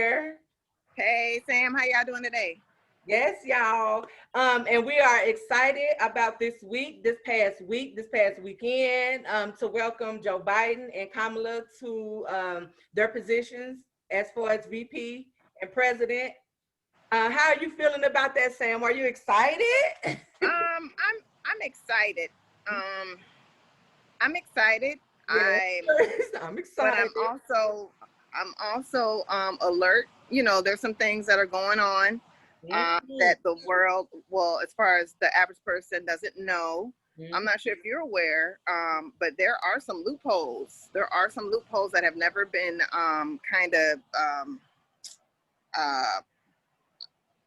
here. Hey, Sam, how y'all doing today? Yes, y'all. And we are excited about this past weekend, to welcome Joe Biden and Kamala to their positions as far as VP and president. How are you feeling about that, Sam? Are you excited? I'm excited. I'm excited. Yes, I'm But excited. I'm also alert. You know, there's some things that are going on that the world, well, as far as the average person doesn't know. I'm not sure if you're aware, but there are some loopholes. There are some loopholes that have never been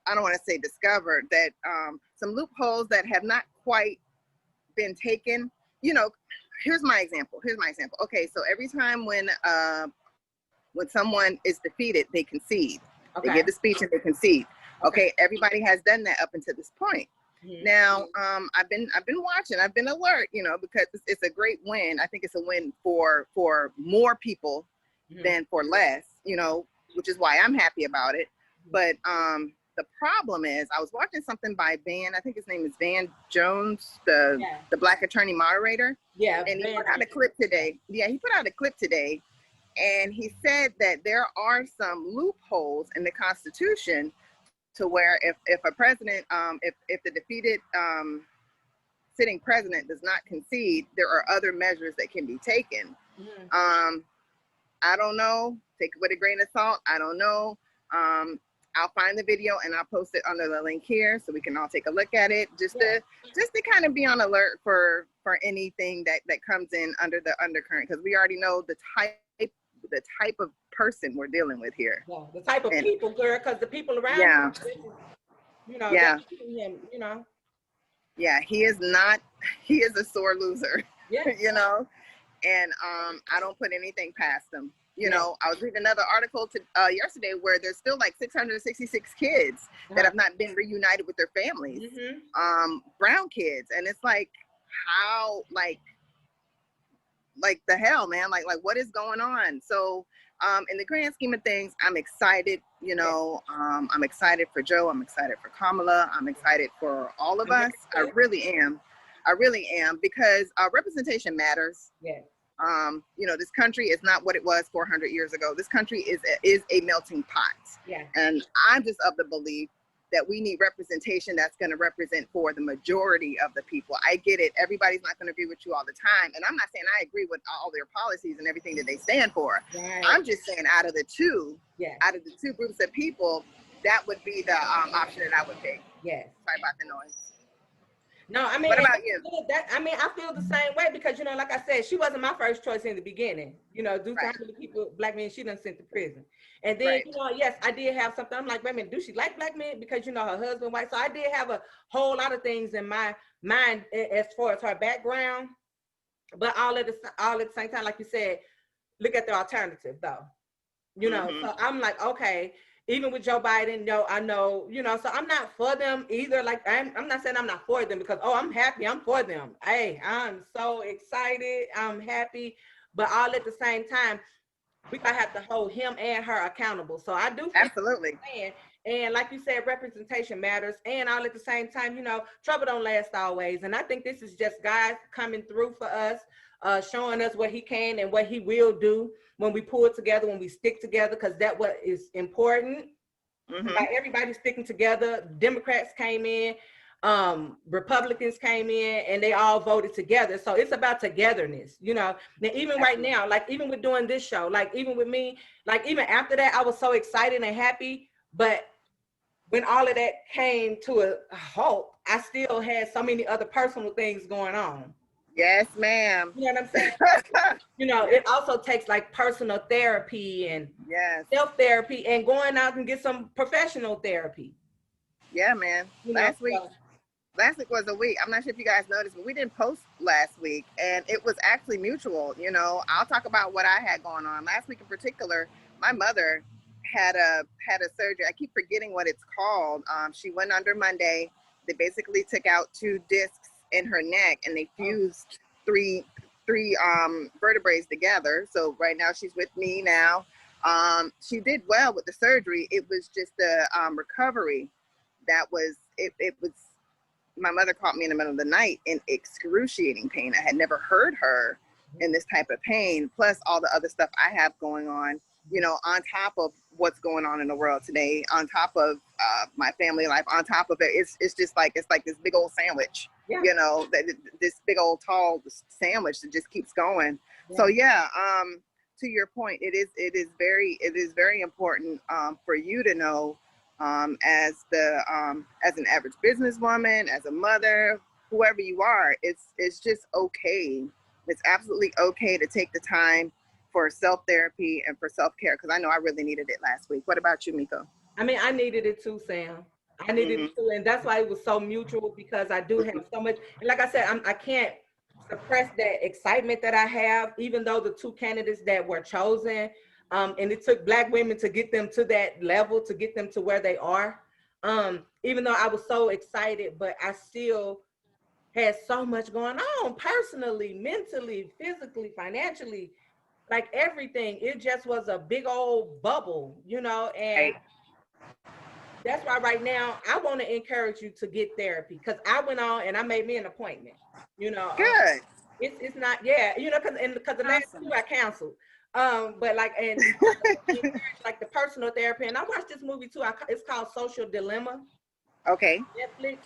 I don't want to say discovered, that some loopholes that have not quite been taken. You know, here's my example. Okay, so every time when someone is defeated, they concede. Okay. They give the speech and they concede. Okay, everybody has done that up until this point. Now, I've been watching. I've been alert. You know, because it's a great win. I think it's a win for more people than for less. You know, which is why I'm happy about it. But the problem is, I was watching something by Van. I think his name is Van Jones, the Black attorney moderator. Yeah, and he put out a clip today. Yeah, he put out a clip today, and he said that there are some loopholes in the Constitution to where if a president, if the defeated sitting president does not concede, there are other measures that can be taken. I don't know. Take it with a grain of salt. I don't know. I'll find the video and I'll post it under the link here so we can all take a look at it, just to kind of be on alert for anything that comes in under the undercurrent, because we already know the type of person we're dealing with here. Yeah, the type of people, girl, because the people around him, you know, him, you know. Yeah, he is a sore loser. Yeah. You know, and I don't put anything past him. You know, I was reading another article yesterday where there's still like 666 kids that have not been reunited with their families, brown kids. And it's like, how, like the hell, man, like what is going on? So in the grand scheme of things, I'm excited. You know, I'm excited for Joe. I'm excited for Kamala. I'm excited for all of us. I really am, because representation matters. Yes. You know, this country is not what it was 400 years ago. This country is a melting pot. Yeah. And I'm just of the belief that we need representation that's going to represent for the majority of the people. I get it. Everybody's not going to agree with you all the time. And I'm not saying I agree with all their policies and everything that they stand for. Right. I'm just saying out of the two groups of people, that would be the option that I would pick. Yes. Sorry about the noise. No, I mean, what about you? I feel the same way, because, you know, like I said, she wasn't my first choice in the beginning, you know, due to how many people, black men, she done sent to prison. And then, you know, yes, I did have something. I'm like, wait a minute, do she like black men? Because, you know, her husband white. So I did have a whole lot of things in my mind as far as her background. But all at the same time, like you said, look at the alternative, though. You know, so I'm like, okay. Even with Joe Biden, I know, you know, so I'm not for them either. Like, I'm not saying I'm not for them, because, I'm happy, I'm for them. Hey, I'm so excited, I'm happy. But all at the same time, we gotta have to hold him and her accountable. So I do feel absolutely. And like you said, representation matters. And all at the same time, you know, trouble don't last always. And I think this is just God coming through for us, showing us what he can and what he will do when we pull together, when we stick together, because that's what is important. Like, everybody sticking together. Democrats came in, Republicans came in, and they all voted together. So it's about togetherness, you know. Now, even right now, like, even with doing this show, like, even with me, like, even after that, I was so excited and happy. But when all of that came to a halt, I still had so many other personal things going on. Yes, ma'am. You know what I'm saying? You know, it also takes like personal therapy and self-therapy, and going out and get some professional therapy. Yeah, man. Last week was a week. I'm not sure if you guys noticed, but we didn't post last week, and it was actually mutual. You know, I'll talk about what I had going on. Last week in particular, my mother had a surgery. I keep forgetting what it's called. She went under Monday. They basically took out 2 discs in her neck, and they fused three vertebrae together. So right now she's with me now. She did well with the surgery. It was just the recovery that was, it was, my mother caught me in the middle of the night in excruciating pain. I had never heard her in this type of pain, plus all the other stuff I have going on, you know, on top of what's going on in the world today, on top of my family life, on top of it, it's just like, it's like this big old sandwich, you know, this big old tall sandwich that just keeps going. So yeah, to your point, it is very important for you to know, as an average businesswoman, as a mother, whoever you are, it's just okay. It's absolutely okay to take the time for self-therapy and for self-care, because I know I really needed it last week. What about you, Meko? I mean, I needed it too, Sam. I needed it too, and that's why it was so mutual, because I do have so much. And like I said, I can't suppress that excitement that I have, even though the two candidates that were chosen, and it took Black women to get them to that level, to get them to where they are. Even though I was so excited, but I still had so much going on personally, mentally, physically, financially, like everything. It just was a big old bubble, you know, and that's why right now I want to encourage you to get therapy, because I went on and I made me an appointment, you know. Good. It's not, you know, because the last two I canceled. But like, and like the personal therapy, and I watched this movie too. It's called Social Dilemma. Okay. Netflix.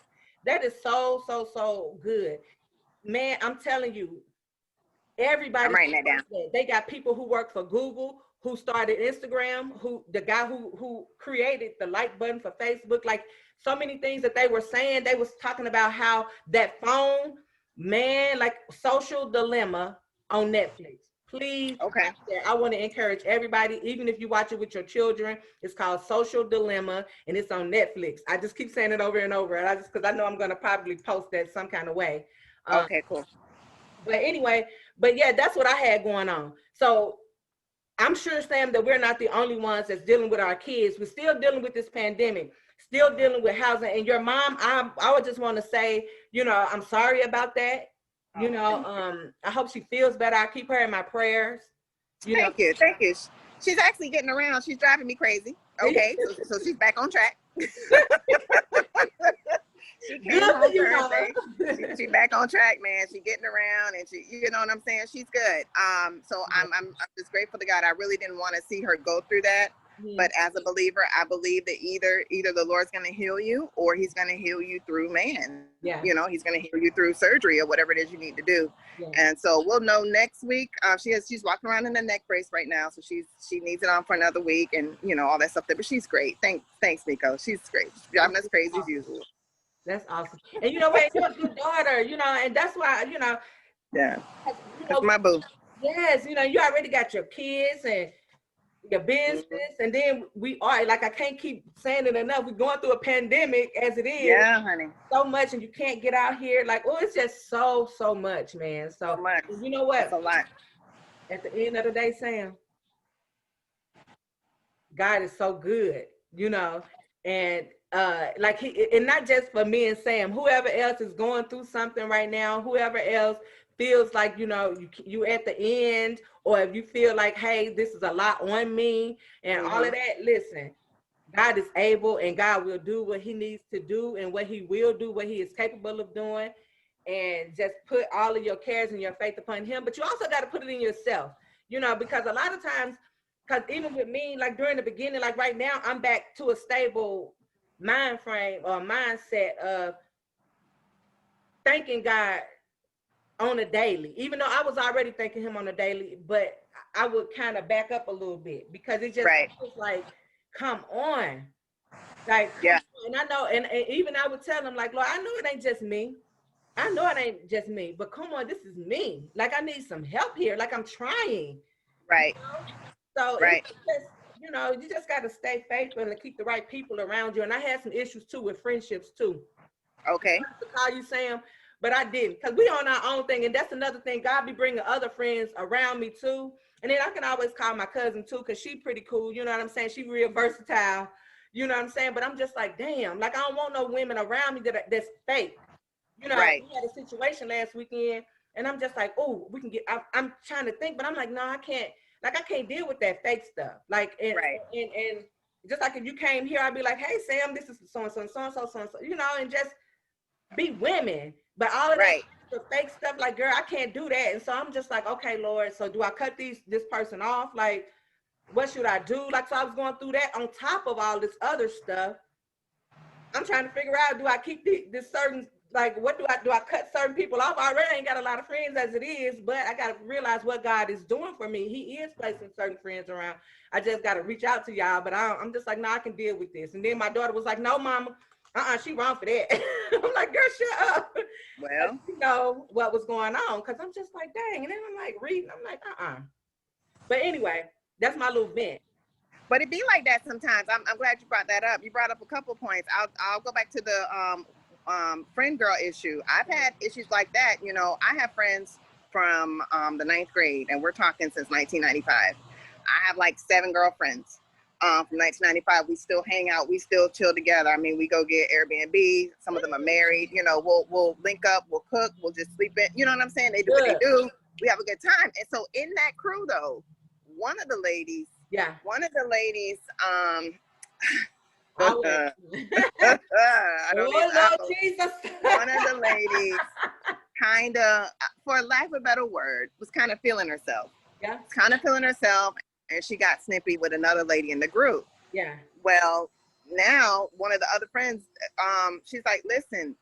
That is so good, man. I'm telling you, everybody. I'm writing that down. They got people who work for Google, who started Instagram, the guy who created the like button for Facebook. Like, so many things that they were saying. They was talking about how that phone, man, like Social Dilemma on Netflix. Please, okay. I want to encourage everybody, even if you watch it with your children. It's called Social Dilemma, and it's on Netflix. I just keep saying it over and over, and because I know I'm going to probably post that some kind of way. Okay, cool. But anyway, but yeah, that's what I had going on. So I'm sure, Sam, that we're not the only ones that's dealing with our kids. We're still dealing with this pandemic, still dealing with housing. And your mom, I would just want to say, you know, I'm sorry about that. You know, I hope she feels better. I keep her in my prayers. Thank you. She's actually getting around. She's driving me crazy. Okay, so she's back on track. She came home Thursday. She's back on track, man. She's getting around, and you know what I'm saying? She's good. So I'm just grateful to God. I really didn't want to see her go through that. But as a believer, I believe that either the Lord's going to heal you, or he's going to heal you through man. Yeah. You know, he's going to heal you through surgery or whatever it is you need to do. Yeah. And so we'll know next week. She's walking around in a neck brace right now. So she needs it on for another week, and you know, all that stuff there. But she's great. Thanks, Meko. She's great. She's driving us crazy as usual. That's awesome. And you know what? You're a good daughter, you know, and that's why, you know. Yeah. That's my boo. Yes, you know, you already got your kids and your business, and then we are, like, I can't keep saying it enough. We're going through a pandemic as it is. Yeah, honey. So much, and you can't get out here. Like, oh, it's just so much, man. So much. You know what? It's a lot. At the end of the day, Sam, God is so good, you know, and like and not just for me and Sam, whoever else is going through something right now, whoever else feels like, you know, you at the end, or if you feel like, hey, this is a lot on me and all of that, listen, God is able, and God will do what he needs to do, and what he will do, what he is capable of doing. And just put all of your cares and your faith upon him. But you also got to put it in yourself, you know, because a lot of times, because even with me, like during the beginning, like right now, I'm back to a stable mind frame or mindset of thanking God on a daily, even though I was already thanking him on a daily, but I would kind of back up a little bit, because it just was like, come on. Like, yeah. And I know, and even I would tell him, like, Lord, I know it ain't just me. I know it ain't just me, but come on, this is me. Like, I need some help here. Like, I'm trying. Right. You know? So it's just, you know, you just got to stay faithful and keep the right people around you. And I had some issues too with friendships too. Okay. I to call you Sam, but I didn't, because we on our own thing. And that's another thing. God be bringing other friends around me too. And then I can always call my cousin too, because she pretty cool. You know what I'm saying? She real versatile. You know what I'm saying? But I'm just like, damn, like, I don't want no women around me that's fake. You know, we had a situation last weekend, and I'm just like, oh, we can get, I'm trying to think, but I'm like, no, I can't. like I can't deal with that fake stuff. Like, and just like if you came here, I'd be like, hey Sam, this is so and so, so and so, so and so, you know, and just be women. But all of that fake stuff, like, girl, I can't do that. And so I'm just like, okay, Lord, so do I cut this person off? Like, what should I do? Like, so I was going through that on top of all this other stuff. I'm trying to figure out, do I keep this certain, like, what do I cut certain people off? I already ain't got a lot of friends as it is, but I got to realize what God is doing for me. He is placing certain friends around. I just got to reach out to y'all, but I'm just like, no, I can deal with this. And then my daughter was like, no, mama, she wrong for that. I'm like, girl, shut up. Well, you know what was going on, because I'm just like, dang. And then I'm like reading, I'm like, But anyway, that's my little vent. But it be like that sometimes. I'm glad you brought that up. You brought up a couple of points. I'll go back to the friend girl issue. I've had issues like that. You know, I have friends from the 9th grade, and we're talking since 1995. I have like 7 girlfriends from 1995. We still hang out. We still chill together. I mean, we go get Airbnb. Some of them are married. You know, we'll link up. We'll cook. We'll just sleep in. You know what I'm saying? They do what they do. We have a good time. And so in that crew, though, one of the ladies, I don't Jesus. One of the ladies kind of, for lack of a better word, was kind of feeling herself. Yeah. Kind of feeling herself, and she got snippy with another lady in the group. Yeah. Well, now one of the other friends, she's like, listen,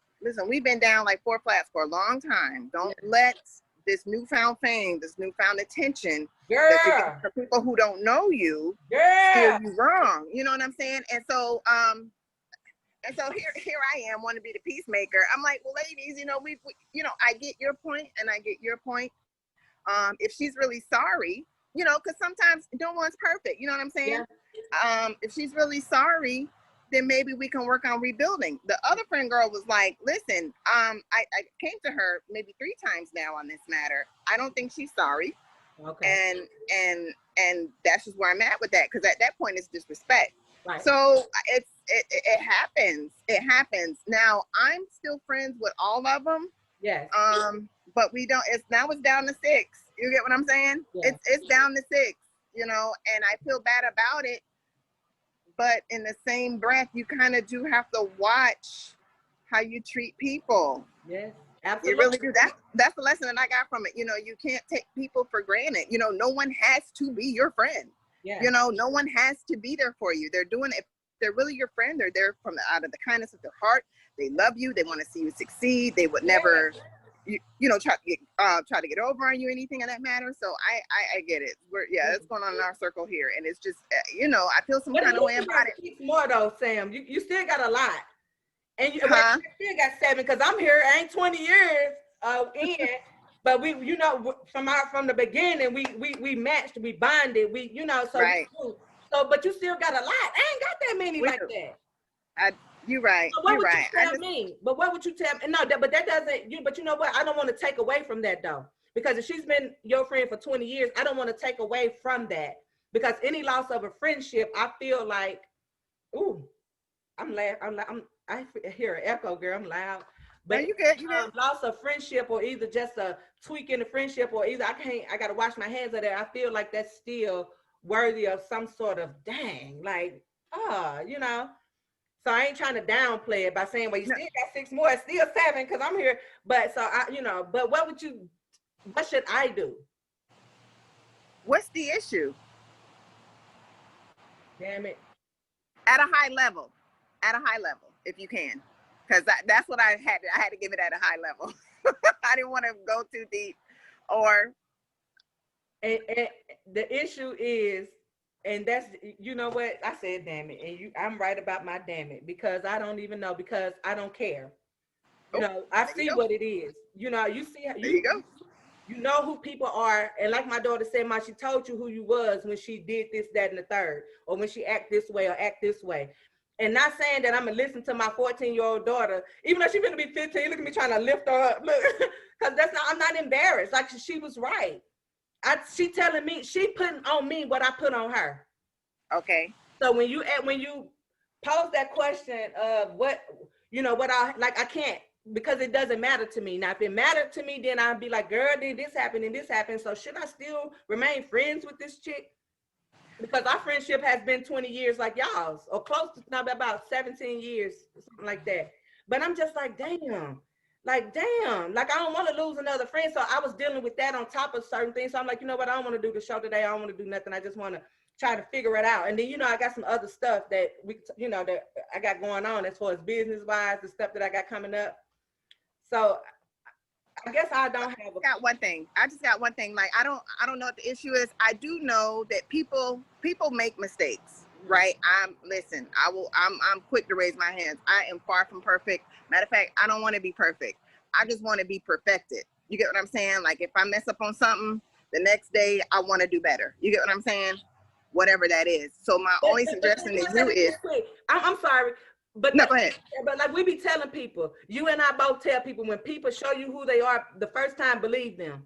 we've been down like 4 flats for a long time. Don't let this newfound fame, this newfound attention that you get from people who don't know you steer you wrong. You know what I'm saying? And so here I am, want to be the peacemaker. I'm like, well, ladies, you know, we you know, I get your point, and I get your point. If she's really sorry, you know, because sometimes no one's perfect. You know what I'm saying? Yeah. If she's really sorry, then maybe we can work on rebuilding. The other friend girl was like, listen, I came to her maybe 3 times now on this matter. I don't think she's sorry. Okay. And that's just where I'm at with that, because at that point it's disrespect. Right. So it happens. It happens. Now I'm still friends with all of them. Yes. But we don't. It's down to 6. You get what I'm saying? Yes. It's down to 6. You know, and I feel bad about it. But in the same breath, you kind of do have to watch how you treat people. Yes, absolutely. You really do. That's the lesson that I got from it. You know, you can't take people for granted. You know, no one has to be your friend. Yeah. You know, no one has to be there for you. They're doing it. If they're really your friend, they're there out of the kindness of their heart. They love you. They want to see you succeed. They would never, you know, try to get over on you, anything of that matter. So I get it. That's going on in our circle here, and it's just you know, I feel some kind of way about it. More though, Sam. You still got a lot, and you still got 7, because I'm here. I ain't 20 years in, but we, you know, from the beginning, we matched, we bonded, we, you know, so right. So, but you still got a lot. I ain't got that many like that. You're right. So what would you tell me? But what would you tell me? No, but that doesn't. But you know what? I don't want to take away from that though, because if she's been your friend for 20 years, I don't want to take away from that, because any loss of a friendship, I feel like, ooh, I hear an echo, girl. I'm loud. But no, you get loss of friendship, or either just a tweak in the friendship, or either I got to wash my hands of that. I feel like that's still worthy of some sort of dang, like, you know. So I ain't trying to downplay it by saying, well, you still got 6 more, it's still 7, because I'm here. But so I, you know, but what should I do? What's the issue? Damn it. At a high level, if you can. Because that's what I had to give it at a high level. I didn't want to go too deep. And the issue is, and that's, you know what, I said damn it, and I'm right about my damn it, because I don't even know, because I don't care. You know, I see what it is. You know, you see how you know who people are, and like my daughter said, she told you who you was when she did this, that, and the third, or when she act this way or act this way. And not saying that I'm gonna listen to my 14-year-old daughter, even though she's gonna be 15. Look at me trying to lift her up, look, because I'm not embarrassed. Like, she was right. She telling me, she putting on me what I put on her. Okay. So when you pose that question of what, you know, what I can't, because it doesn't matter to me. Now, if it mattered to me, then I'd be like, girl, did this happen and this happened. So should I still remain friends with this chick? Because our friendship has been 20 years like y'all's, or close to now about 17 years, something like that. But I'm just like, damn, like I don't want to lose another friend. So I was dealing with that on top of certain things. So I'm like, you know what, I don't want to do the show today. I don't want to do nothing. I just want to try to figure it out. And then, you know, I got some other stuff that that I got going on as far as business wise, the stuff that I got coming up. So I guess I don't have I just got one thing. Like, I don't know what the issue is. I do know that people make mistakes, right? I'm quick to raise my hands. I am far from perfect. Matter of fact, I don't want to be perfect. I just want to be perfected. You get what I'm saying? Like, if I mess up on something, the next day I want to do better. You get what I'm saying? Whatever that is. So my only suggestion to you is, I'm sorry. But no, go ahead. But like we be telling people, you and I both tell people, when people show you who they are the first time, believe them.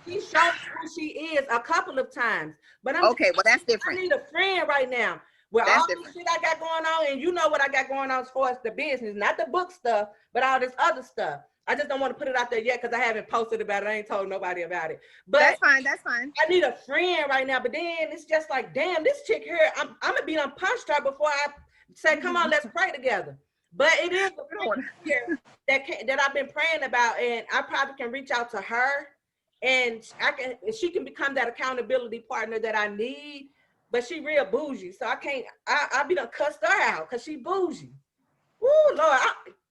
She showed who she is a couple of times, but I'm okay. Well, that's different. I need a friend right now with all this shit I got going on, and you know what I got going on as far as the business, not the book stuff, but all this other stuff. I just don't want to put it out there yet because I haven't posted about it. I ain't told nobody about it. But that's fine. That's fine. I need a friend right now. But then it's just like, damn, this chick here, I'm gonna be punched her before I say, come on, let's pray together. But it is a friend here that I've been praying about, and I probably can reach out to her, and she can become that accountability partner that I need. But she real bougie, so I be done cussed her out because she bougie. Woo, Lord,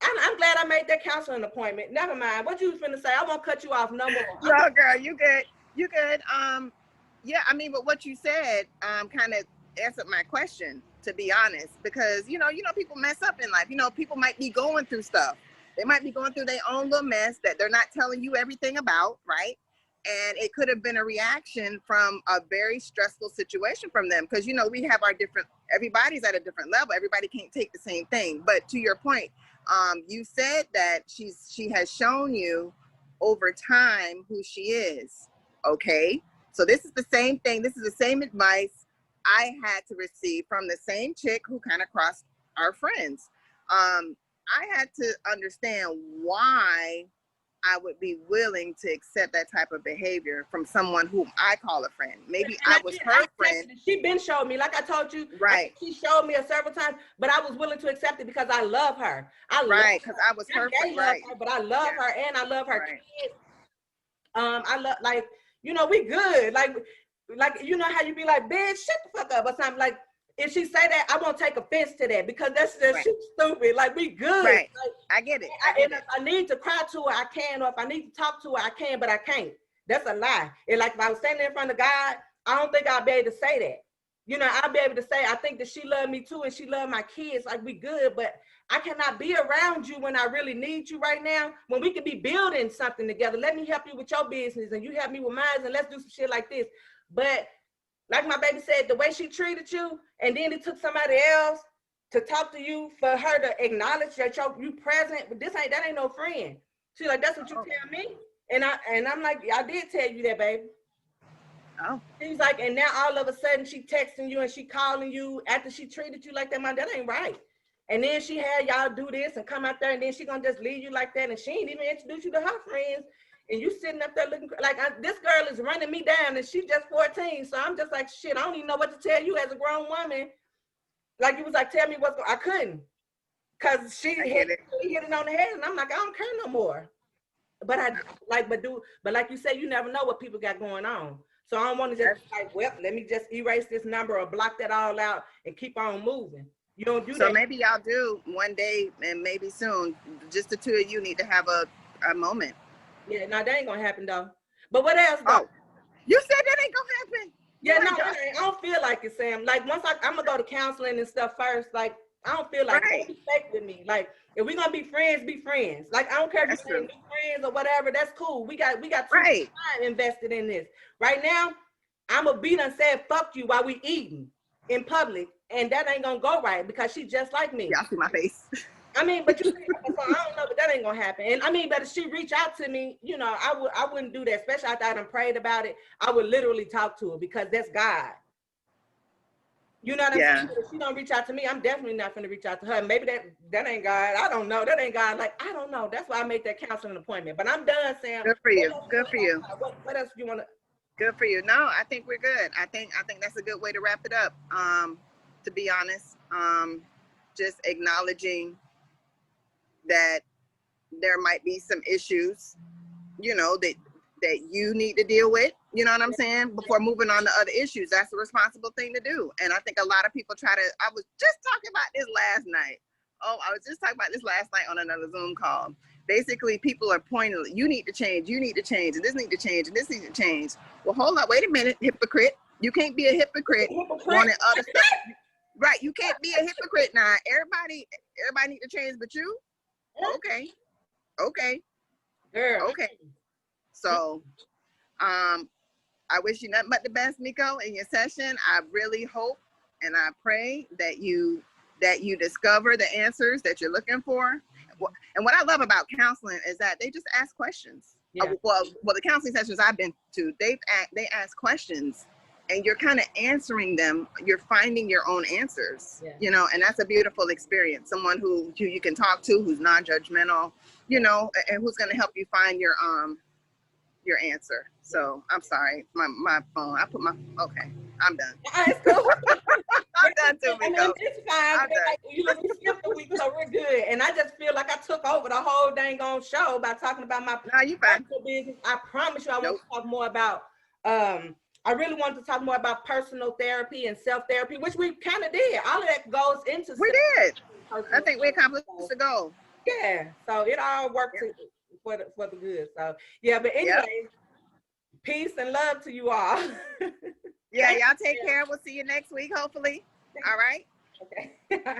I'm glad I made that counseling appointment. Never mind. What you was finna say? I won't cut you off no more. No, girl, you good. You good. Yeah, I mean, but what you said kind of answered my question, to be honest, because you know, people mess up in life. You know, people might be going through stuff. They might be going through their own little mess that they're not telling you everything about, right? And it could have been a reaction from a very stressful situation from them, because you know, we have our different, everybody's at a different level. Everybody can't take the same thing. But to your point, you said that she has shown you over time who she is. Okay, so this is the same thing. This is the same advice I had to receive from the same chick who kind of crossed our friends. I had to understand why I would be willing to accept that type of behavior from someone whom I call a friend. Maybe I was her friend. She been showed me, like I told you, right? She showed me several times, but I was willing to accept it because I love her. Right, because I was her friend. Right. Her, but I love her, and I love her kids. I love, like, you know, we good. Like you know how you be like, bitch, shut the fuck up or something. Like, if she say that, I won't take offense to that, because that's just stupid. Like, we good. Right. Like, I get it. If I need to cry to her, I can, or if I need to talk to her, I can, but I can't. That's a lie. And like, if I was standing in front of God, I don't think I'll be able to say that. You know, I'll be able to say, I think that she loved me too, and she loved my kids. Like, we good, but I cannot be around you when I really need you right now, when we could be building something together. Let me help you with your business, and you help me with mine, and let's do some shit like this. But like my baby said, the way she treated you, and then it took somebody else to talk to you for her to acknowledge that you present, but that ain't no friend. She's like, that's what you tell me? And I'm like, I did tell you that, baby. Oh. She's like, and now all of a sudden she texting you and she calling you after she treated you like that. Man, that ain't right. And then she had y'all do this and come out there, and then she gonna just leave you like that, and she ain't even introduce you to her friends. And you sitting up there looking like, this girl is running me down, and she's just 14. So I'm just like, shit, I don't even know what to tell you as a grown woman. Like, you was like, tell me what's going on. I couldn't. Because she hit it on the head, and I'm like, I don't care no more. But but like you say, you never know what people got going on. So I don't want to just like, well, let me just erase this number or block that all out and keep on moving. You don't do that. So maybe y'all do one day, and maybe soon, just the two of you need to have a moment. Yeah, no, that ain't gonna happen though. But what else though? Oh, you said that ain't gonna happen. Yeah, no, I don't feel like it, Sam. Like, once I'm gonna go to counseling and stuff first. Like, I don't feel like don't be fake with me. Like, if we're gonna be friends, be friends. Like, I don't care if you're be friends or whatever. That's cool. We got time invested in this. Right now, I'm gonna be done said fuck you while we eating in public, and that ain't gonna go right because she just like me. Y'all see my face. I mean, but you see, so I don't know, but that ain't gonna happen. And I mean, but if she reach out to me, you know, I wouldn't do that, especially after I done prayed about it. I would literally talk to her because that's God. You know what I'm saying? If she don't reach out to me, I'm definitely not going to reach out to her. Maybe that ain't God. I don't know. That ain't God. Like, I don't know. That's why I made that counseling appointment. But I'm done, Sam. Good for you. Good for you. What else do you want to? Good for you. No, I think we're good. I think that's a good way to wrap it up. To be honest, just acknowledging that there might be some issues, you know, that you need to deal with, you know what I'm saying, before moving on to other issues. That's a responsible thing to do. And I think a lot of people I was just talking about this last night. I was just talking about this last night on another Zoom call. Basically, people are pointing, you need to change, and this need to change, and this needs to change. Well, hold up, wait a minute, hypocrite. You can't be a hypocrite wanting other stuff. Right, you can't be a hypocrite now. Everybody need to change but you? Okay. Girl. Okay. So, I wish you nothing but the best, Meko, in your session. I really hope and I pray that you discover the answers that you're looking for. And what I love about counseling is that they just ask questions. Yeah. Well, the counseling sessions I've been to, they ask questions, and you're kind of answering them. You're finding your own answers, you know, and that's a beautiful experience. Someone who you can talk to, who's non-judgmental, you know, and who's going to help you find your answer. So I'm sorry, my phone. Okay, I'm done. It's cool. I'm done too, Meko. It's fine. Like, you know, we skipped a week, so we're good. And I just feel like I took over the whole dang on show by talking about my business. I promise you, I want to talk more about. I really wanted to talk more about personal therapy and self-therapy, which we kind of did. All of that goes into. We did. I think we accomplished the goal. Yeah. So it all worked for the good. So yeah, but anyway, peace and love to you all. Yeah, y'all take care. We'll see you next week, hopefully. All right. Okay.